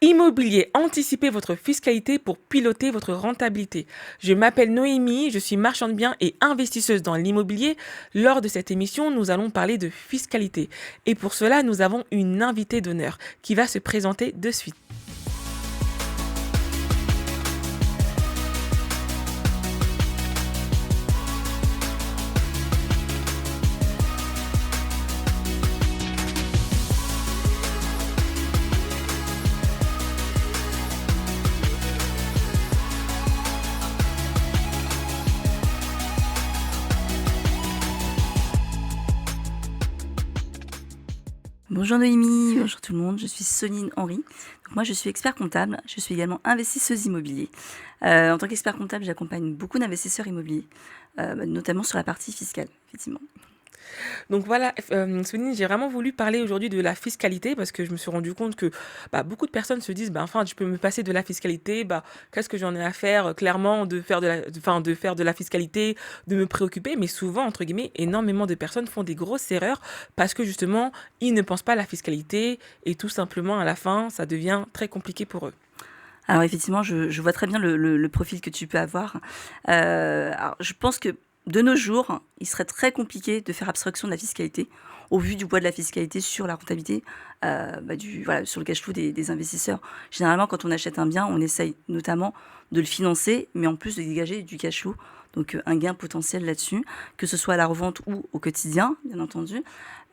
Immobilier, anticipez votre fiscalité pour piloter votre rentabilité. Je m'appelle Noémie, je suis marchande de biens et investisseuse dans l'immobilier. Lors de cette émission, nous allons parler de fiscalité. Et pour cela, nous avons une invitée d'honneur qui va se présenter de suite. Bonjour Noémie, bonjour tout le monde, je suis Soline Henry. Donc moi je suis expert comptable, je suis également investisseuse immobilier. En tant qu'expert comptable, j'accompagne beaucoup d'investisseurs immobiliers, notamment sur la partie fiscale, effectivement. Donc voilà, Céline, j'ai vraiment voulu parler aujourd'hui de la fiscalité parce que je me suis rendu compte que beaucoup de personnes se disent, enfin, je peux me passer de la fiscalité, qu'est-ce que j'en ai à faire, clairement, de faire de la fiscalité, de me préoccuper, mais souvent, entre guillemets, énormément de personnes font des grosses erreurs parce que justement, ils ne pensent pas à la fiscalité et tout simplement, à la fin, ça devient très compliqué pour eux. Alors effectivement, je vois très bien le profil que tu peux avoir. Alors je pense que de nos jours, il serait très compliqué de faire abstraction de la fiscalité au vu du poids de la fiscalité sur la rentabilité, voilà, sur le cash flow des investisseurs. Généralement, quand on achète un bien, on essaye notamment de le financer, mais en plus de dégager du cash flow, donc un gain potentiel là-dessus, que ce soit à la revente ou au quotidien, bien entendu,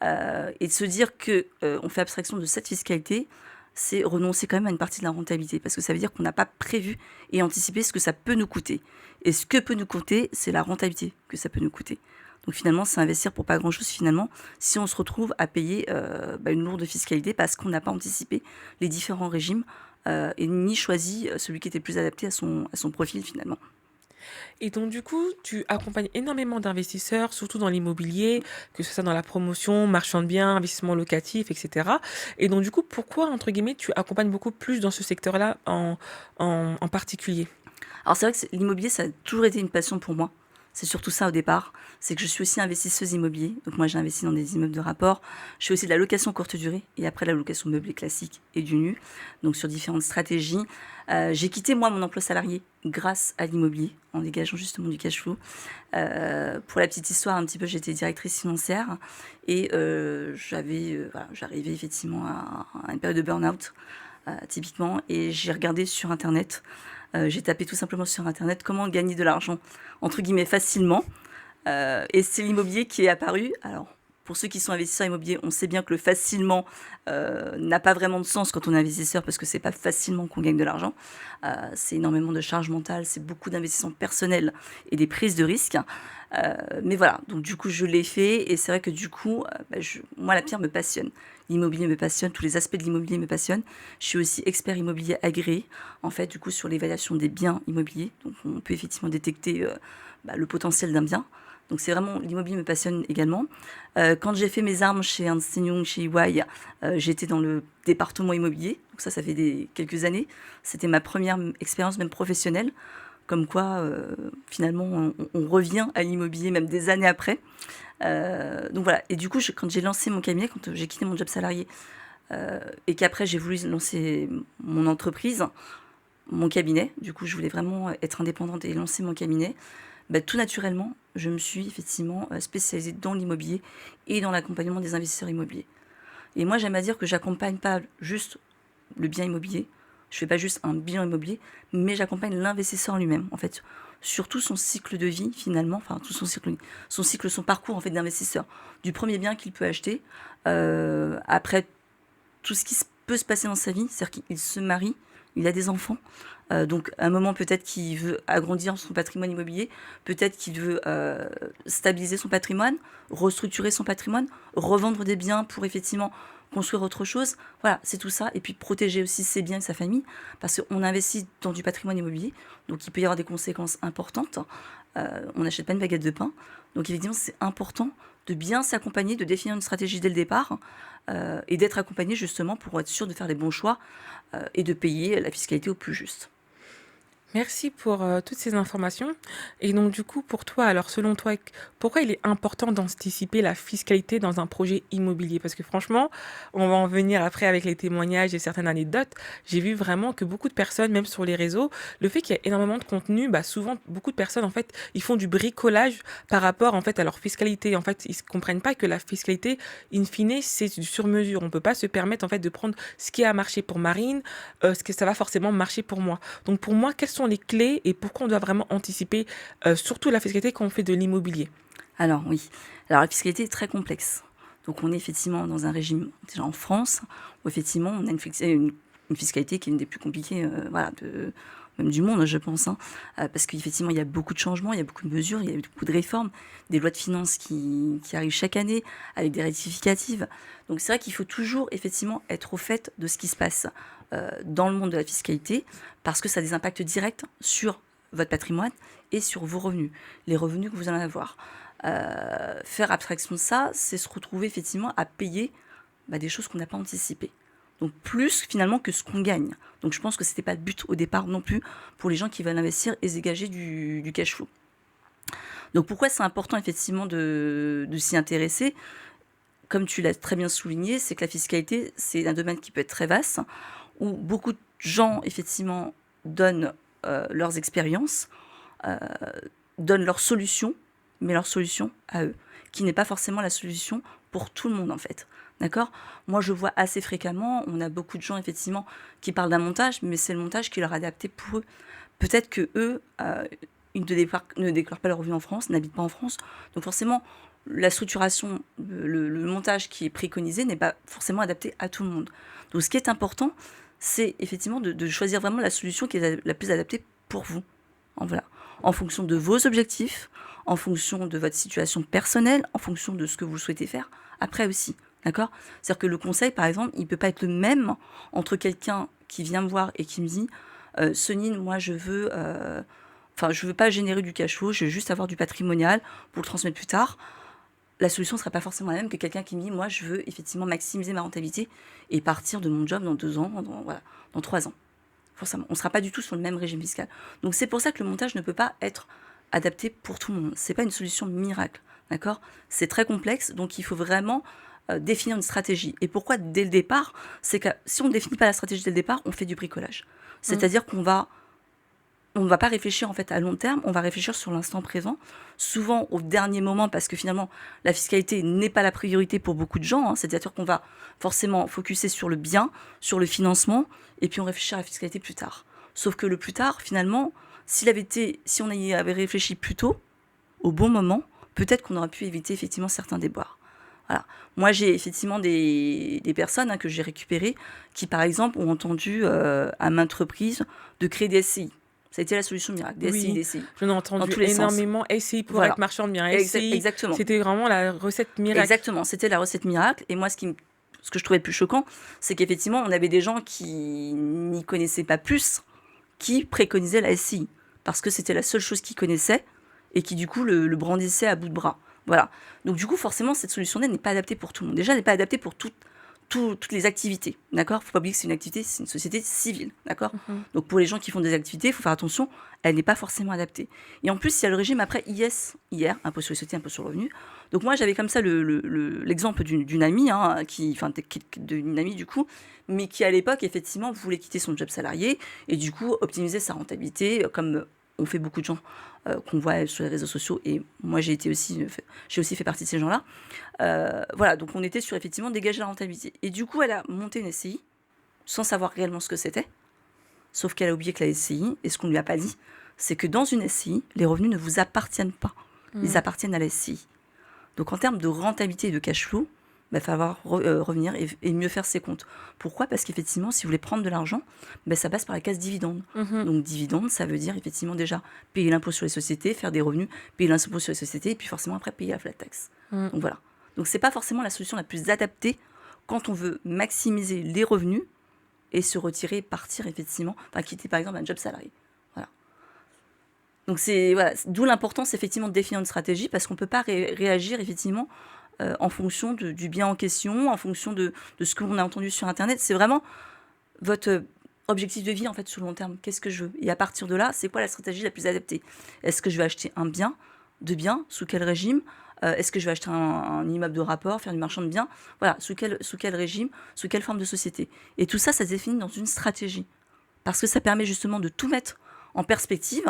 et de se dire que on fait abstraction de cette fiscalité, c'est renoncer quand même à une partie de la rentabilité, parce que ça veut dire qu'on n'a pas prévu et anticipé ce que ça peut nous coûter. Et ce que peut nous coûter, c'est la rentabilité que ça peut nous coûter. Donc finalement, c'est investir pour pas grand-chose finalement, si on se retrouve à payer une lourde fiscalité parce qu'on n'a pas anticipé les différents régimes et ni choisi celui qui était plus adapté à son profil finalement. Et donc, du coup, tu accompagnes énormément d'investisseurs, surtout dans l'immobilier, que ce soit dans la promotion, marchand de biens, investissement locatif, etc. Et donc, du coup, pourquoi, entre guillemets, tu accompagnes beaucoup plus dans ce secteur-là en particulier? Alors c'est vrai que l'immobilier, ça a toujours été une passion pour moi. C'est surtout ça au départ, c'est que je suis aussi investisseuse immobilier. Donc moi j'ai investi dans des immeubles de rapport. Je fais aussi de la location courte durée et après la location meublée classique et du nu. Donc sur différentes stratégies. J'ai quitté moi mon emploi salarié grâce à l'immobilier en dégageant justement du cash flow. Pour la petite histoire un petit peu, j'étais directrice financière et j'arrivais effectivement à une période de burn-out typiquement et j'ai regardé sur internet. J'ai tapé tout simplement sur internet comment gagner de l'argent entre guillemets facilement. Et c'est l'immobilier qui est apparu. Alors, pour ceux qui sont investisseurs immobiliers, on sait bien que le facilement n'a pas vraiment de sens quand on est investisseur parce que c'est pas facilement qu'on gagne de l'argent. C'est énormément de charges mentales, c'est beaucoup d'investissements personnels et des prises de risques. Mais voilà, donc du coup je l'ai fait et c'est vrai que du coup, moi la pierre me passionne. L'immobilier me passionne, tous les aspects de l'immobilier me passionnent. Je suis aussi expert immobilier agréé, en fait, du coup sur l'évaluation des biens immobiliers. Donc on peut effectivement détecter le potentiel d'un bien. Donc c'est vraiment, l'immobilier me passionne également. Quand j'ai fait mes armes chez Ernst Young, chez EY, j'étais dans le département immobilier. Donc ça fait quelques années. C'était ma première expérience même professionnelle. Comme quoi, finalement, on revient à l'immobilier même des années après. Donc voilà. Et du coup, quand j'ai lancé mon cabinet, quand j'ai quitté mon job salarié, et qu'après j'ai voulu lancer mon entreprise, mon cabinet, du coup je voulais vraiment être indépendante et lancer mon cabinet, tout naturellement, je me suis effectivement spécialisée dans l'immobilier et dans l'accompagnement des investisseurs immobiliers. Et moi, j'aime à dire que j'accompagne pas juste le bien immobilier, je fais pas juste un bilan immobilier, mais j'accompagne l'investisseur lui-même, en fait, sur tout son cycle de vie finalement, enfin tout son parcours en fait d'investisseur, du premier bien qu'il peut acheter, après tout ce qui peut se passer dans sa vie, c'est-à-dire qu'il se marie, il a des enfants, donc à un moment peut-être qu'il veut agrandir son patrimoine immobilier, peut-être qu'il veut stabiliser son patrimoine, restructurer son patrimoine, revendre des biens pour effectivement construire autre chose. Voilà, c'est tout ça. Et puis protéger aussi ses biens et sa famille, parce qu'on investit dans du patrimoine immobilier, donc il peut y avoir des conséquences importantes. On n'achète pas une baguette de pain. Donc évidemment, c'est important de bien s'accompagner, de définir une stratégie dès le départ et d'être accompagné justement pour être sûr de faire les bons choix et de payer la fiscalité au plus juste. Merci pour toutes ces informations. Et donc, du coup, pour toi, alors selon toi, pourquoi il est important d'anticiper la fiscalité dans un projet immobilier? Parce que franchement, on va en venir après avec les témoignages et certaines anecdotes. J'ai vu vraiment que beaucoup de personnes, même sur les réseaux, le fait qu'il y a énormément de contenu, bah souvent, beaucoup de personnes, en fait, ils font du bricolage par rapport, en fait, à leur fiscalité. En fait, ils ne comprennent pas que la fiscalité, in fine, c'est du sur-mesure. On ne peut pas se permettre, en fait, de prendre ce qui a marché pour Marine, ce que ça va forcément marcher pour moi. Donc pour moi, quelles sont les clés et pourquoi on doit vraiment anticiper surtout la fiscalité quand on fait de l'immobilier? Alors oui, alors la fiscalité est très complexe. Donc on est effectivement dans un régime, déjà en France, où effectivement on a une fiscalité qui est une des plus compliquées voilà, même du monde, je pense. Parce qu'effectivement il y a beaucoup de changements, il y a beaucoup de mesures, il y a beaucoup de réformes, des lois de finances qui arrivent chaque année avec des rectificatives. Donc c'est vrai qu'il faut toujours effectivement être au fait de ce qui se passe dans le monde de la fiscalité, parce que ça a des impacts directs sur votre patrimoine et sur vos revenus, les revenus que vous allez avoir. Faire abstraction de ça, c'est se retrouver effectivement à payer des choses qu'on n'a pas anticipées. Donc plus finalement que ce qu'on gagne. Donc je pense que c'était pas le but au départ non plus pour les gens qui veulent investir et se dégager du cash flow. Donc pourquoi c'est important effectivement de s'y intéresser? Comme tu l'as très bien souligné, c'est que la fiscalité, c'est un domaine qui peut être très vaste, où beaucoup de gens effectivement donnent leurs expériences, euh, donnent leurs solutions, mais leur solution à eux, qui n'est pas forcément la solution pour tout le monde en fait. D'accord? Moi, je vois assez fréquemment, on a beaucoup de gens effectivement qui parlent d'un montage, mais c'est le montage qui leur est adapté pour eux. Peut-être que eux, ils ne déclarent pas leur revenu en France, n'habitent pas en France, donc forcément, la structuration, le montage qui est préconisé n'est pas forcément adapté à tout le monde. Donc, ce qui est important, c'est effectivement de choisir vraiment la solution qui est la plus adaptée pour vous. Voilà. En fonction de vos objectifs, en fonction de votre situation personnelle, en fonction de ce que vous souhaitez faire, après aussi. D'accord? C'est-à-dire que le conseil, par exemple, il ne peut pas être le même entre quelqu'un qui vient me voir et qui me dit Sonine, moi, je veux pas générer du cash flow, je veux juste avoir du patrimonial pour le transmettre plus tard. La solution ne sera pas forcément la même que quelqu'un qui me dit moi, je veux effectivement maximiser ma rentabilité et partir de mon job dans 2 ans, dans 3 ans. Forcément, on ne sera pas du tout sur le même régime fiscal. Donc c'est pour ça que le montage ne peut pas être adapté pour tout le monde. C'est pas une solution miracle, d'accord? C'est très complexe, donc il faut vraiment définir une stratégie. Et pourquoi dès le départ? C'est que si on ne définit pas la stratégie dès le départ, on fait du bricolage. C'est-à-dire on ne va pas réfléchir en fait à long terme, on va réfléchir sur l'instant présent, souvent au dernier moment, parce que finalement la fiscalité n'est pas la priorité pour beaucoup de gens, c'est-à-dire qu'on va forcément focuser sur le bien, sur le financement, et puis on réfléchira à la fiscalité plus tard. Sauf que le plus tard, finalement, si on y avait réfléchi plus tôt, au bon moment, peut-être qu'on aurait pu éviter effectivement certains déboires. Voilà. Moi, j'ai effectivement des personnes que j'ai récupérées qui, par exemple, ont entendu à maintes reprises de créer des SCI. Ça a été la solution miracle, des SCI, Oui, des SCI, j'en ai dans entendu tous les sens. énormément. SCI pour Voilà, être marchand de biens. SCI, exactement. c'était vraiment la recette miracle. Exactement, c'était la recette miracle. Et moi, ce que je trouvais le plus choquant, c'est qu'effectivement, on avait des gens qui n'y connaissaient pas plus, qui préconisaient la SCI, parce que c'était la seule chose qu'ils connaissaient, et qui du coup le brandissaient à bout de bras. Voilà. Donc du coup, forcément, cette solution-là n'est pas adaptée pour tout le monde. Déjà, elle n'est pas adaptée pour toutes les activités, d'accord? Faut pas oublier que c'est une activité, c'est une société civile, d'accord? Donc pour les gens qui font des activités, il faut faire attention, elle n'est pas forcément adaptée. Et en plus, il y a le régime après IS, IR, impôt sur les sociétés, impôt sur le revenu. Donc moi, j'avais comme ça l'exemple d'une amie, d'une amie du coup, mais qui à l'époque, effectivement, voulait quitter son job salarié et du coup optimiser sa rentabilité, comme on fait beaucoup de gens qu'on voit sur les réseaux sociaux, et moi j'ai aussi fait partie de ces gens-là. Voilà, donc on était sur effectivement dégager la rentabilité. Et du coup, elle a monté une SCI sans savoir réellement ce que c'était, sauf qu'elle a oublié que la SCI, et ce qu'on ne lui a pas dit, c'est que dans une SCI, les revenus ne vous appartiennent pas, ils appartiennent à la SCI. Donc en termes de rentabilité et de cash flow, il va falloir revenir et mieux faire ses comptes. Pourquoi? Parce qu'effectivement, si vous voulez prendre de l'argent, ça passe par la case dividende. Donc dividende, ça veut dire effectivement déjà payer l'impôt sur les sociétés, faire des revenus, payer l'impôt sur les sociétés, et puis forcément après payer la flat tax. Donc voilà. Donc c'est pas forcément la solution la plus adaptée quand on veut maximiser les revenus et se retirer, partir effectivement, quitter par exemple un job salarié. Voilà. Donc d'où l'importance effectivement de définir une stratégie, parce qu'on ne peut pas réagir effectivement en fonction du bien en question, en fonction de ce que l'on a entendu sur Internet. C'est vraiment votre objectif de vie en fait sur le long terme. Qu'est-ce que je veux? Et à partir de là, c'est quoi la stratégie la plus adaptée? Est-ce que je vais acheter un bien, deux biens, sous quel régime? Est-ce que je vais acheter un immeuble de rapport, faire du marchand de biens? Voilà, sous quel régime, sous quelle forme de société? Et tout ça, ça se définit dans une stratégie. Parce que ça permet justement de tout mettre en perspective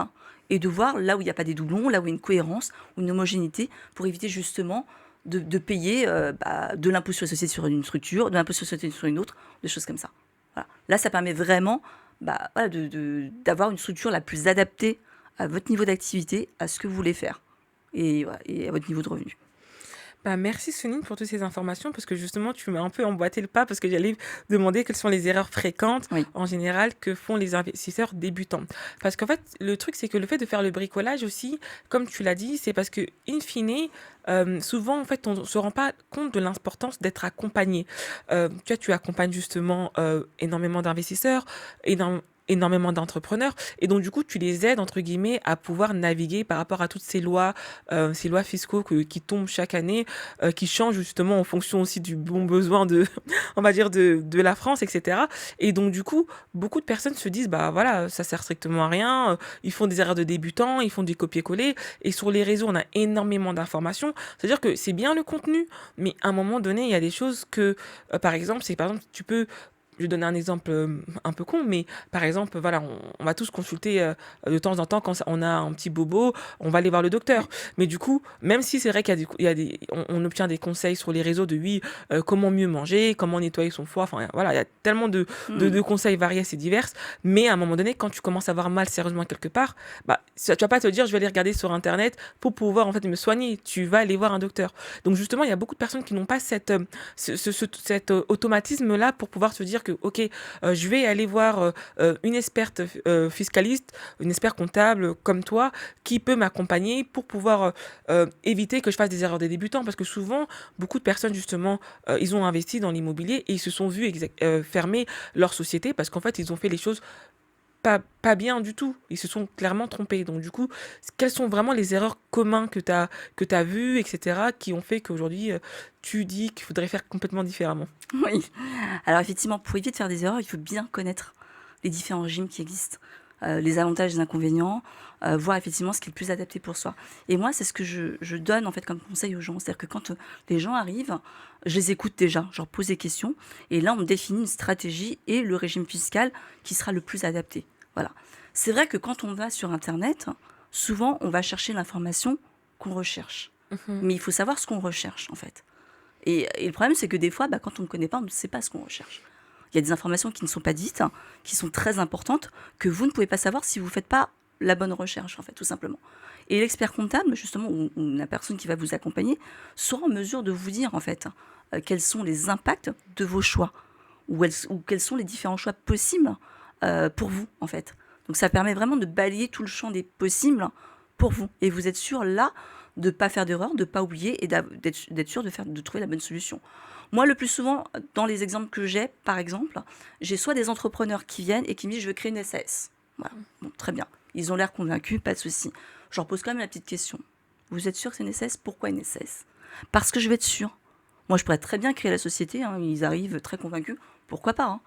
et de voir là où il n'y a pas des doublons, là où il y a une cohérence ou une homogénéité pour éviter justement de payer de l'impôt sur la société sur une structure, de l'impôt sur la société sur une autre, des choses comme ça. Voilà. Là, ça permet vraiment voilà, d'avoir une structure la plus adaptée à votre niveau d'activité, à ce que vous voulez faire et, voilà, et à votre niveau de revenu. Bah, merci Soline pour toutes ces informations parce que justement tu m'as un peu emboîté le pas parce que j'allais demander quelles sont les erreurs fréquentes Oui. en général que font les investisseurs débutants. Parce qu'en fait le truc c'est que le fait de faire le bricolage aussi, comme tu l'as dit, c'est parce que in fine, souvent en fait on ne se rend pas compte de l'importance d'être accompagné. Tu accompagnes justement énormément d'investisseurs, énormément d'entrepreneurs et donc du coup tu les aides entre guillemets à pouvoir naviguer par rapport à toutes ces lois fiscaux qui tombent chaque année, qui changent justement en fonction aussi du bon besoin de on va dire de la France, etc. Et donc du coup beaucoup de personnes se disent bah voilà, ça sert strictement à rien, ils font des erreurs de débutants, ils font du copier-coller et sur les réseaux on a énormément d'informations, c'est à dire que c'est bien le contenu mais à un moment donné il y a des choses que par exemple tu peux, je vais donner un exemple un peu con, mais par exemple, voilà, on va tous consulter de temps en temps quand on a un petit bobo, on va aller voir le docteur. Mais du coup, même si c'est vrai il y a on obtient des conseils sur les réseaux de oui, comment mieux manger, comment nettoyer son foie, enfin voilà, il y a tellement de conseils variés et divers. Mais à un moment donné, quand tu commences à avoir mal sérieusement quelque part, bah, tu vas pas te dire je vais aller regarder sur Internet pour pouvoir en fait me soigner. Tu vas aller voir un docteur. Donc justement, il y a beaucoup de personnes qui n'ont pas cet automatisme-là pour pouvoir se dire que, ok, je vais aller voir une experte fiscaliste, une experte comptable comme toi, qui peut m'accompagner pour pouvoir éviter que je fasse des erreurs des débutants. Parce que souvent, beaucoup de personnes, justement, ils ont investi dans l'immobilier et ils se sont vus fermer leur société parce qu'en fait, ils ont fait les choses pas bien du tout. Ils se sont clairement trompés. Donc, du coup, quelles sont vraiment les erreurs communes que t'as vues, etc., qui ont fait qu'aujourd'hui, tu dis qu'il faudrait faire complètement différemment? Oui. Alors effectivement, pour éviter de faire des erreurs, il faut bien connaître les différents régimes qui existent, les avantages et les inconvénients, voir effectivement ce qui est le plus adapté pour soi. Et moi, c'est ce que je donne en fait comme conseil aux gens. C'est-à-dire que quand les gens arrivent, je les écoute déjà, je leur pose des questions, et là, on définit une stratégie et le régime fiscal qui sera le plus adapté. Voilà. C'est vrai que quand on va sur Internet, souvent, on va chercher l'information qu'on recherche. Mais il faut savoir ce qu'on recherche, en fait. Et le problème, c'est que des fois, quand on ne connaît pas, on ne sait pas ce qu'on recherche. Il y a des informations qui ne sont pas dites, qui sont très importantes, que vous ne pouvez pas savoir si vous ne faites pas la bonne recherche, en fait, tout simplement. Et l'expert comptable, justement, ou la personne qui va vous accompagner, sera en mesure de vous dire, en fait, quels sont les impacts de vos choix, ou quels sont les différents choix possibles pour vous, en fait. Donc ça permet vraiment de balayer tout le champ des possibles pour vous. Et vous êtes sûr, là, de ne pas faire d'erreur, de ne pas oublier et d'être sûr de trouver la bonne solution. Moi, le plus souvent, dans les exemples que j'ai, par exemple, j'ai soit des entrepreneurs qui viennent et qui me disent « je veux créer une SAS ». Voilà, bon, très bien. Ils ont l'air convaincus, pas de souci. Je leur pose quand même la petite question. Vous êtes sûr que c'est une SAS? Pourquoi une SAS? Parce que je vais être sûr. Moi, je pourrais très bien créer la société, ils arrivent très convaincus, pourquoi pas.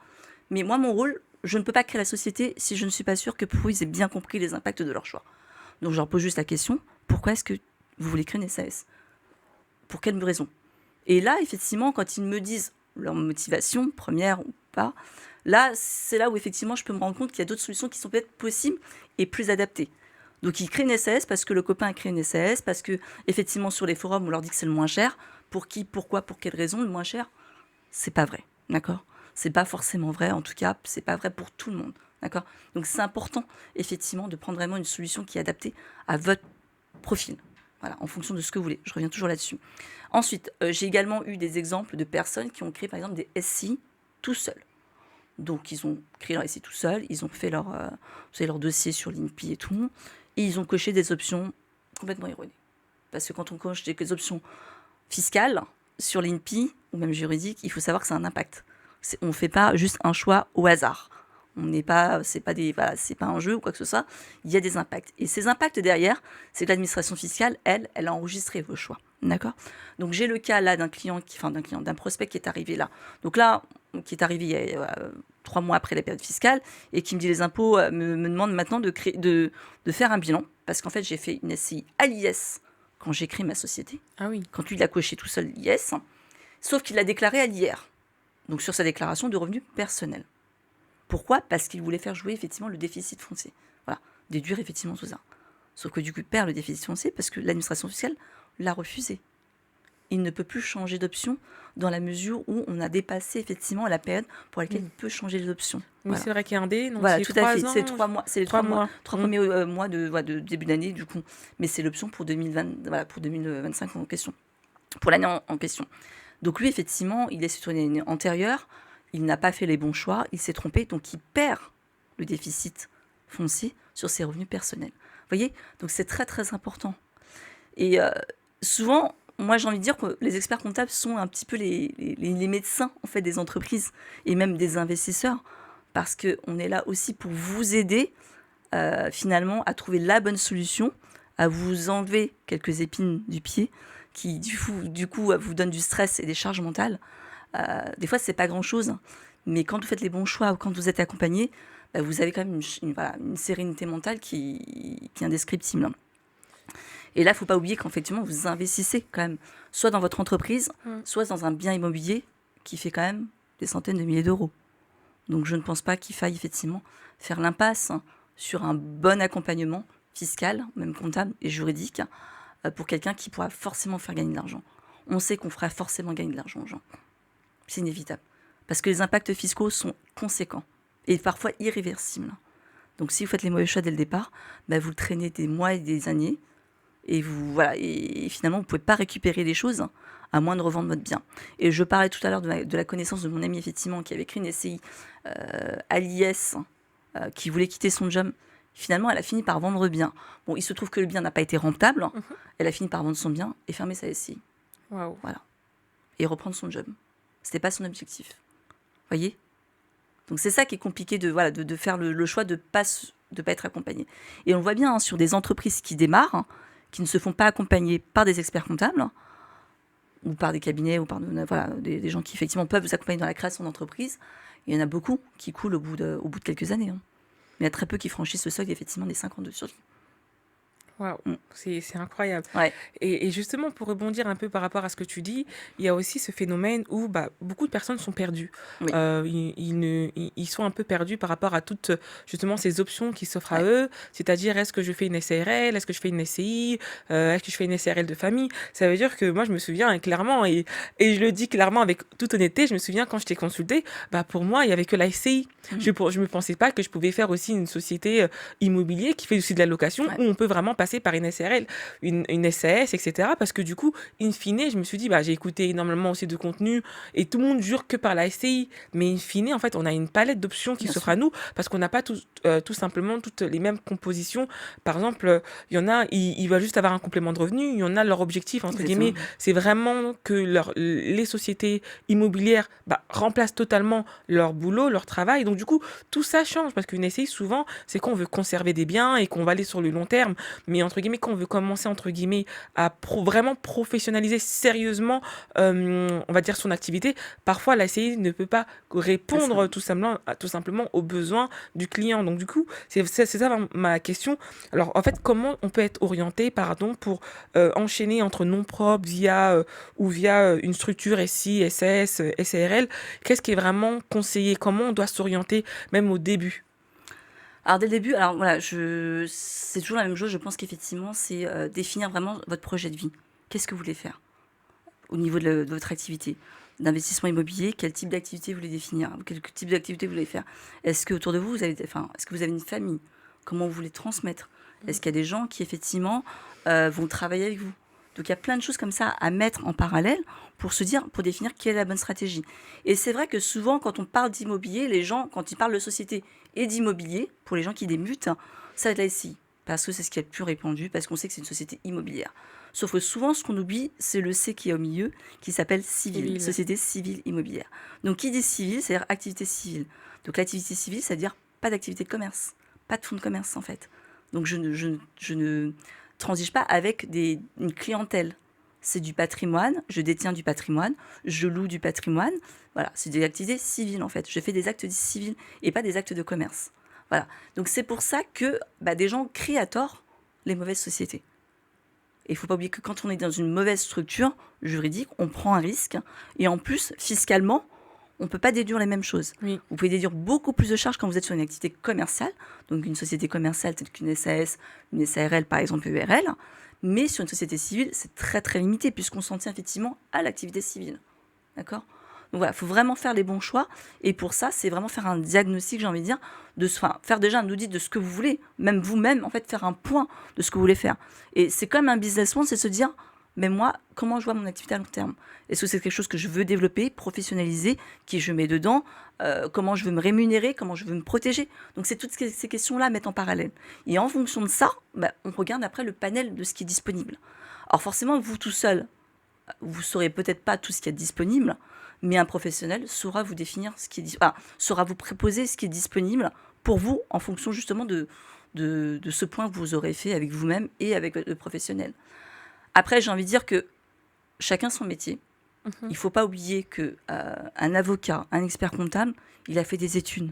Mais moi, mon rôle, je ne peux pas créer la société si je ne suis pas sûre que pour eux, ils aient bien compris les impacts de leur choix. Donc, je leur pose juste la question, pourquoi est-ce que vous voulez créer une SAS? Pour quelle raison? Et là, effectivement, quand ils me disent leur motivation, première ou pas, là, c'est là où effectivement je peux me rendre compte qu'il y a d'autres solutions qui sont peut-être possibles et plus adaptées. Donc ils créent une SAS parce que le copain a créé une SAS, parce que effectivement sur les forums on leur dit que c'est le moins cher. Pour qui, pourquoi, pour quelle raison le moins cher? C'est pas vrai, d'accord? C'est pas forcément vrai, en tout cas, c'est pas vrai pour tout le monde, d'accord? Donc c'est important effectivement de prendre vraiment une solution qui est adaptée à votre profil. Voilà, en fonction de ce que vous voulez. Je reviens toujours là-dessus. Ensuite, j'ai également eu des exemples de personnes qui ont créé, par exemple, des SI tout seuls. Donc, ils ont créé leur SI tout seuls, ils ont fait leur dossier sur l'INPI et tout, et ils ont coché des options complètement erronées. Parce que quand on coche des options fiscales sur l'INPI, ou même juridiques, il faut savoir que ça a un impact. On ne fait pas juste un choix au hasard. C'est pas un jeu ou quoi que ce soit. Il y a des impacts. Et ces impacts derrière, c'est que l'administration fiscale, elle a enregistré vos choix. D'accord? Donc j'ai le cas là d'un prospect qui est arrivé là. Donc là, qui est arrivé 3 mois après la période fiscale et qui me dit les impôts me demande maintenant de faire un bilan parce qu'en fait j'ai fait une SCI à l'IS quand j'ai créé ma société, Ah oui. quand lui il a coché tout seul l'IS, sauf qu'il l'a déclaré à l'IR, donc sur sa déclaration de revenus personnels. Pourquoi ? Parce qu'il voulait faire jouer effectivement le déficit foncier. Voilà, déduire effectivement tout ça. Sauf que du coup il perd le déficit foncier parce que l'administration fiscale l'a refusé. Il ne peut plus changer d'option dans la mesure où on a dépassé effectivement la période pour laquelle il peut changer les options. Oui, Voilà. c'est vrai qu'il y a un dé, donc Voilà, c'est tout à fait. 3 C'est ans, 3 mois, c'est les 3 3 mois, mois. 3 premiers mois de début d'année du coup. Mais c'est l'option pour 2020, voilà, pour 2025 en question, pour l'année en question. Donc lui, effectivement, il est sur une année antérieure, il n'a pas fait les bons choix, il s'est trompé, donc il perd le déficit foncier sur ses revenus personnels. Vous voyez ? Donc c'est très très important. Et souvent, moi j'ai envie de dire que les experts comptables sont un petit peu les médecins en fait des entreprises et même des investisseurs parce qu'on est là aussi pour vous aider finalement à trouver la bonne solution, à vous enlever quelques épines du pied qui du coup vous donnent du stress et des charges mentales. Des fois c'est pas grand chose, mais quand vous faites les bons choix ou quand vous êtes accompagné, vous avez quand même une sérénité mentale qui est indescriptible. Et là, il ne faut pas oublier qu'effectivement, vous investissez quand même, soit dans votre entreprise, soit dans un bien immobilier qui fait quand même des centaines de milliers d'euros. Donc, je ne pense pas qu'il faille effectivement faire l'impasse sur un bon accompagnement fiscal, même comptable et juridique, pour quelqu'un qui pourra forcément faire gagner de l'argent. On sait qu'on fera forcément gagner de l'argent aux gens. C'est inévitable. Parce que les impacts fiscaux sont conséquents et parfois irréversibles. Donc, si vous faites les mauvais choix dès le départ, vous le traînez des mois et des années. Et et finalement, vous ne pouvez pas récupérer les choses à moins de revendre votre bien. Et je parlais tout à l'heure de la connaissance de mon ami, effectivement, qui avait écrit une SCI à l'IS, qui voulait quitter son job. Finalement, elle a fini par vendre le bien. Bon, il se trouve que le bien n'a pas été rentable. Elle a fini par vendre son bien et fermer sa SCI. Waouh. Voilà. Et reprendre son job. Ce n'était pas son objectif. Vous voyez ? Donc c'est ça qui est compliqué de faire le choix de ne pas être accompagné. Et on le voit bien sur des entreprises qui démarrent, qui ne se font pas accompagner par des experts comptables ou par des cabinets ou par des gens qui effectivement peuvent vous accompagner dans la création d'entreprise. Il y en a beaucoup qui coulent au bout de quelques années. Mais il y a très peu qui franchissent le seuil effectivement des 5 ans de survie. Waouh, c'est incroyable. Ouais. Et justement, pour rebondir un peu par rapport à ce que tu dis, il y a aussi ce phénomène où beaucoup de personnes sont perdues. Oui. Ils sont un peu perdus par rapport à toutes justement ces options qui s'offrent à eux, c'est-à-dire est-ce que je fais une SARL, est-ce que je fais une SCI, est-ce que je fais une SARL de famille. Ça veut dire que moi, je me souviens clairement, et je le dis clairement avec toute honnêteté, je me souviens quand je t'ai consulté, pour moi, il n'y avait que la SCI. Je ne me pensais pas que je pouvais faire aussi une société immobilière qui fait aussi de la location où on peut vraiment passer par une SARL, une SAS, etc. Parce que du coup, in fine, je me suis dit, j'ai écouté énormément aussi de contenu et tout le monde jure que par la SCI. Mais in fine, en fait, on a une palette d'options qui s'offre à nous parce qu'on n'a pas tout simplement toutes les mêmes compositions. Par exemple, il y en a, ils veulent juste avoir un complément de revenu. Il y en a, leur objectif, entre guillemets, c'est vraiment que les sociétés immobilières remplacent totalement leur boulot, leur travail. Donc du coup, tout ça change parce qu'une SCI, souvent, c'est qu'on veut conserver des biens et qu'on va aller sur le long terme. Mais entre guillemets, quand on veut commencer entre guillemets à vraiment professionnaliser sérieusement, on va dire son activité, parfois la SCI ne peut pas répondre tout simplement aux besoins du client. Donc du coup, c'est ça ma question. Alors en fait, comment on peut être orienté, pour enchaîner entre nom propre via une structure SI, SS, SARL? Qu'est-ce qui est vraiment conseillé? Comment on doit s'orienter même au début? Alors dès le début, c'est toujours la même chose. Je pense qu'effectivement, c'est définir vraiment votre projet de vie. Qu'est-ce que vous voulez faire au niveau de votre activité d'investissement immobilier? Quel type d'activité vous voulez définir? Quel type d'activité vous voulez faire? Est-ce que autour de vous, est-ce que vous avez une famille? Comment vous voulez transmettre? Est-ce qu'il y a des gens qui effectivement vont travailler avec vous? Donc il y a plein de choses comme ça à mettre en parallèle pour définir quelle est la bonne stratégie. Et c'est vrai que souvent, quand on parle d'immobilier, les gens, quand ils parlent de société et d'immobilier, pour les gens qui débutent, ça va être la SCI. Parce que c'est ce qui est le plus répandu, parce qu'on sait que c'est une société immobilière. Sauf que souvent, ce qu'on oublie, c'est le C qui est au milieu, qui s'appelle civil, société civile immobilière. Donc qui dit civil, c'est-à-dire activité civile. Donc l'activité civile, c'est-à-dire pas d'activité de commerce, pas de fonds de commerce en fait. Donc je ne transige pas avec une clientèle. c'est du patrimoine, je détiens du patrimoine, je loue du patrimoine. Voilà, c'est des activités civiles en fait. Je fais des actes civils et pas des actes de commerce. Voilà. Donc c'est pour ça que des gens crient à tort les mauvaises sociétés. Et il ne faut pas oublier que quand on est dans une mauvaise structure juridique, on prend un risque. Et en plus, fiscalement, on ne peut pas déduire les mêmes choses. Oui. Vous pouvez déduire beaucoup plus de charges quand vous êtes sur une activité commerciale, donc une société commerciale telle qu'une SAS, une SARL par exemple, URL. Mais sur une société civile, c'est très très limité puisqu'on s'en tient effectivement à l'activité civile. D'accord ? Donc voilà, il faut vraiment faire les bons choix. Et pour ça, c'est vraiment faire un diagnostic, j'ai envie de dire, faire déjà un audit de ce que vous voulez, même vous-même, en fait, faire un point de ce que vous voulez faire. Et c'est comme un business plan, c'est se dire, mais moi, comment je vois mon activité à long terme ? Est-ce que c'est quelque chose que je veux développer, professionnaliser, qui je mets dedans, comment je veux me rémunérer, comment je veux me protéger ? Donc c'est toutes ces questions-là à mettre en parallèle. Et en fonction de ça, on regarde après le panel de ce qui est disponible. Alors forcément, vous tout seul, vous ne saurez peut-être pas tout ce qui est disponible, mais un professionnel saura vous définir ce qui est saura vous proposer ce qui est disponible pour vous en fonction justement de ce point que vous aurez fait avec vous-même et avec le professionnel. Après, j'ai envie de dire que chacun son métier. Il ne faut pas oublier qu'un avocat, un expert comptable, il a fait des études.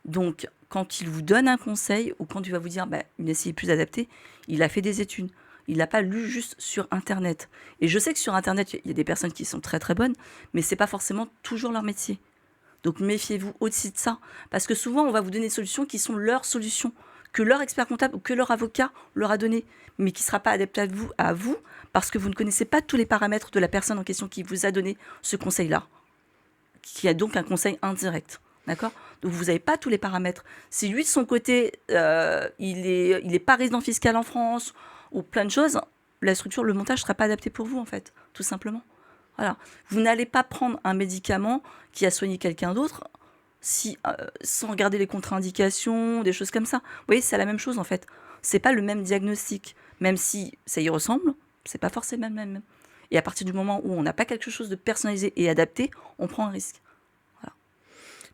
Donc, quand il vous donne un conseil ou quand il va vous dire une SCI plus adaptée, il a fait des études. Il n'a pas lu juste sur Internet. Et je sais que sur Internet, il y a des personnes qui sont très très bonnes, mais ce n'est pas forcément toujours leur métier. Donc méfiez-vous aussi de ça. Parce que souvent, on va vous donner des solutions qui sont leurs solutions, que leur expert comptable ou que leur avocat leur a donné, mais qui ne sera pas adapté à vous, parce que vous ne connaissez pas tous les paramètres de la personne en question qui vous a donné ce conseil-là, qui a donc un conseil indirect. D'accord ? Donc vous n'avez pas tous les paramètres. Si lui, de son côté, il est pas résident fiscal en France, ou plein de choses, la structure, le montage ne sera pas adapté pour vous, en fait, tout simplement. Voilà. Vous n'allez pas prendre un médicament qui a soigné quelqu'un d'autre sans regarder les contre-indications, des choses comme ça. Vous voyez, c'est la même chose, en fait. C'est pas le même diagnostic. Même si ça y ressemble, c'est pas forcément le même. Et à partir du moment où on n'a pas quelque chose de personnalisé et adapté, on prend un risque.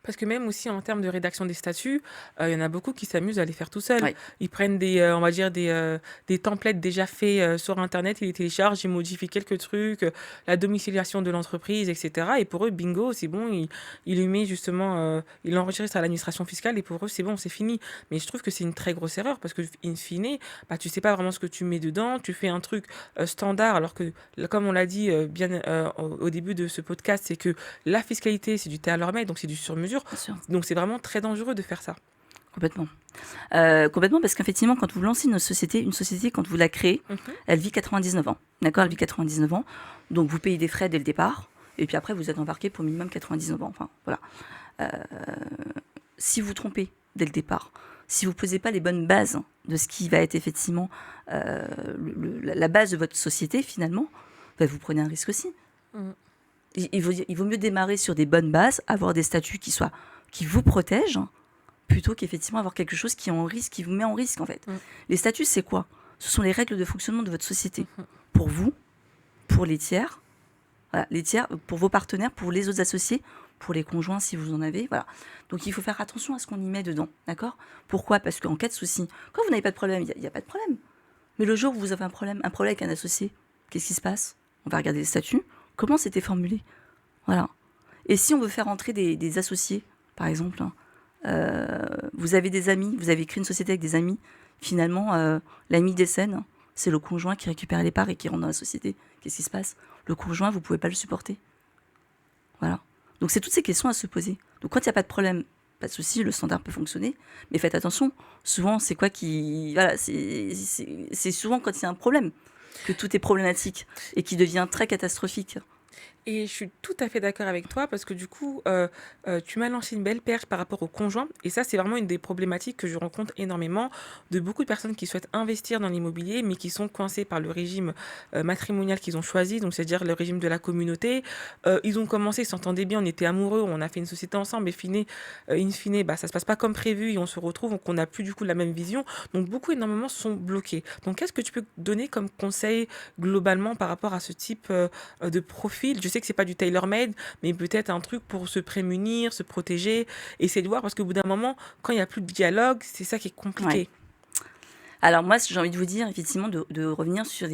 Parce que même aussi en termes de rédaction des statuts, il y en a beaucoup qui s'amusent à les faire tout seuls. Oui. Ils prennent on va dire des templates déjà faits sur Internet, ils les téléchargent, ils modifient quelques trucs, la domiciliation de l'entreprise, etc. Et pour eux, bingo, c'est bon, il lui met justement, il l'enregistre à l'administration fiscale et pour eux, c'est bon, c'est fini. Mais je trouve que c'est une très grosse erreur parce que, in fine, tu sais pas vraiment ce que tu mets dedans, tu fais un truc standard, alors que, comme on l'a dit bien au début de ce podcast, c'est que la fiscalité, c'est du tailor-made, donc c'est du sur-mesure. Donc c'est vraiment très dangereux de faire ça. Complètement. Complètement, parce qu'effectivement, quand vous lancez une société, quand vous la créez, elle vit 99 ans. D'accord ? Elle vit 99 ans. Donc vous payez des frais dès le départ. Et puis après, vous êtes embarqué pour minimum 99 ans. Enfin, voilà. Si vous trompez dès le départ, si vous ne posez pas les bonnes bases de ce qui va être effectivement la base de votre société, finalement, vous prenez un risque aussi. Il vaut mieux démarrer sur des bonnes bases, avoir des statuts qui vous protègent, plutôt qu'effectivement avoir quelque chose qui vous met en risque en fait. Les statuts, c'est quoi ? Ce sont les règles de fonctionnement de votre société. Pour vous, pour les tiers, pour vos partenaires, pour les autres associés, pour les conjoints si vous en avez. Voilà. Donc il faut faire attention à ce qu'on y met dedans. D'accord ? Pourquoi ? Parce qu'en cas de souci, quand vous n'avez pas de problème, il n'y a pas de problème. Mais le jour où vous avez un problème avec un associé, qu'est-ce qui se passe ? On va regarder les statuts. Comment c'était formulé ? Voilà. Et si on veut faire entrer des associés, par exemple, vous avez des amis, vous avez créé une société avec des amis, finalement, l'ami décède, c'est le conjoint qui récupère les parts et qui rentre dans la société. Qu'est-ce qui se passe ? Le conjoint, vous ne pouvez pas le supporter. Voilà. Donc c'est toutes ces questions à se poser. Donc quand il n'y a pas de problème, pas de souci, le standard peut fonctionner, mais faites attention. Souvent, c'est quoi qui... Voilà, c'est souvent quand il y a un problème que tout est problématique et qui devient très catastrophique. Et je suis tout à fait d'accord avec toi parce que du coup, tu m'as lancé une belle perche par rapport au conjoint. Et ça, c'est vraiment une des problématiques que je rencontre énormément de beaucoup de personnes qui souhaitent investir dans l'immobilier, mais qui sont coincées par le régime matrimonial qu'ils ont choisi, donc c'est-à-dire le régime de la communauté. Ils ont commencé, ils s'entendaient bien, on était amoureux, on a fait une société ensemble, et in fine, ça se passe pas comme prévu et on se retrouve, donc on n'a plus du coup la même vision. Donc beaucoup, énormément sont bloqués. Donc qu'est-ce que tu peux donner comme conseil globalement par rapport à ce type de profil ? Je sais que c'est pas du tailor-made, mais peut-être un truc pour se prémunir, se protéger, essayer de voir, parce qu'au bout d'un moment, quand il n'y a plus de dialogue, c'est ça qui est compliqué. Ouais. Alors moi, j'ai envie de vous dire, effectivement, de revenir sur